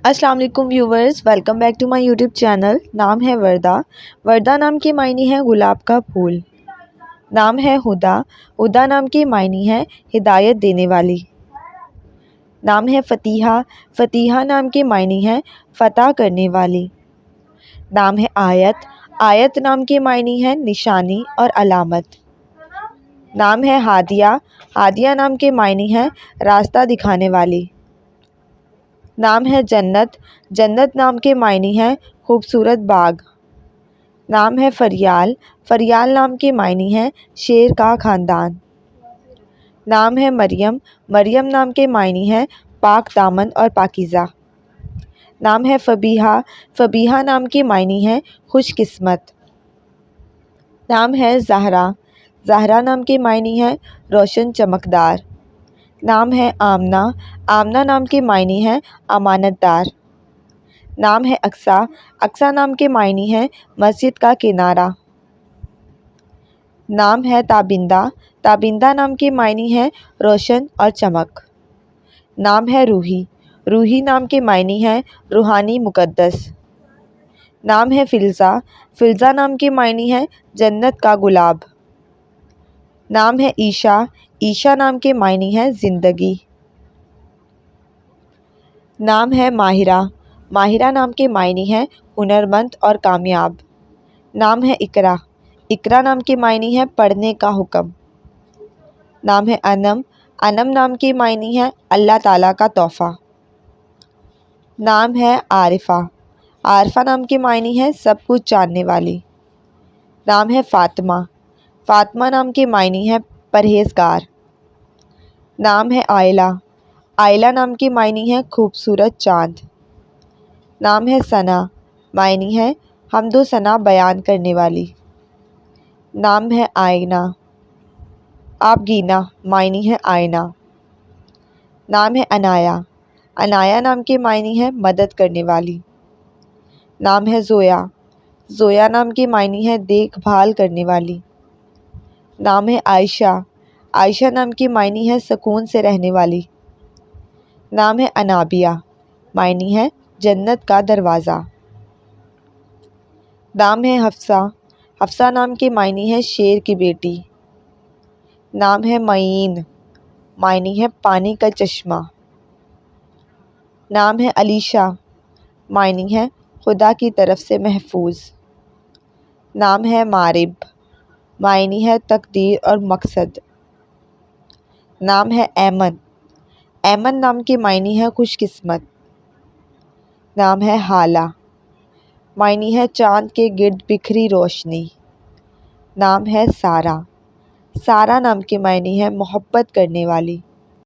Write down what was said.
अस्सलाम वालेकुम viewers, welcome back to my YouTube channel. नाम है वर्दा। वर्दा नाम की मायने है गुलाब का फूल। नाम है हुदा। हुदा नाम की मायने है हिदायत देने वाली। नाम है फ़तीहा। फ़तीहा नाम की मायने है फ़तह करने वाली। नाम है आयत। आयत नाम की मायने है निशानी और अलामत। नाम है हादिया। हादिया नाम के मायने है रास्ता दिखाने वाली। नाम है जन्नत। जन्नत नाम के मायने हैं खूबसूरत बाग। नाम है फरियाल। फरियाल नाम के मायने हैं शेर का ख़ानदान। नाम है मरियम। मरियम नाम के मायने हैं पाक दामन और पाकीज़ा। नाम है फ़बीहा। फ़बीहा नाम के मायने हैं खुशकिस्मत। नाम है ज़हरा। ज़हरा नाम के मायने हैं रोशन चमकदार। नाम है आमना। आमना नाम के मायने हैं अमानतदार। नाम है अक्सा। अक्सा नाम के मायने हैं मस्जिद का किनारा। नाम है ताबिंदा। ताबिंदा नाम के मायने हैं रोशन और चमक। नाम है रूही। रूही नाम के मायने हैं रूहानी मुक़द्दस। नाम है फ़िल्ज़ा। फ़िल्ज़ा नाम के मायने हैं जन्नत का गुलाब। नाम है ईशा। ईशा नाम के मायने हैं ज़िंदगी। नाम है माहिरा। माहिरा नाम के मायने हैं हुनरमंद और कामयाब। नाम है इकरा। इकरा नाम के मायने हैं पढ़ने का हुक्म। नाम है अनम। अनम नाम के मायने हैं अल्लाह ताला का तोहफ़ा। नाम है आरिफ़ा। आरिफ़ा नाम के मायने हैं सब कुछ जानने वाली। नाम है फ़ातिमा। फ़ातिमा नाम के मायने हैं परहेज़गार। नाम है आयला। आयला नाम के मायने हैं खूबसूरत चाँद। नाम है सना। मायने है हम्दो सना बयान करने वाली। नाम है आईना। आबगीना मायने है आईना। नाम है अनाया। अनाया नाम के मायने हैं मदद करने वाली। नाम है ज़ोया। ज़ोया नाम के मायने हैं देखभाल करने वाली। नाम है आयशा। आयशा नाम के मायने हैं सुकून से रहने वाली। नाम है अनाबिया। मायने है जन्नत का दरवाज़ा। नाम है हफ्सा। हफ्सा नाम के मायने हैं शेर की बेटी। नाम है मईन। मायने है पानी का चश्मा। नाम है अलीशा। मायने है खुदा की तरफ से महफूज। नाम है मारिब। मायने है तकदीर और मकसद। नाम है ऐमन। ऐमन नाम के मायने है खुशकिस्मत। नाम है हाला। मायने है चाँद के गिर्द बिखरी रोशनी। नाम है सारा। सारा नाम के मायने है मोहब्बत करने वाली।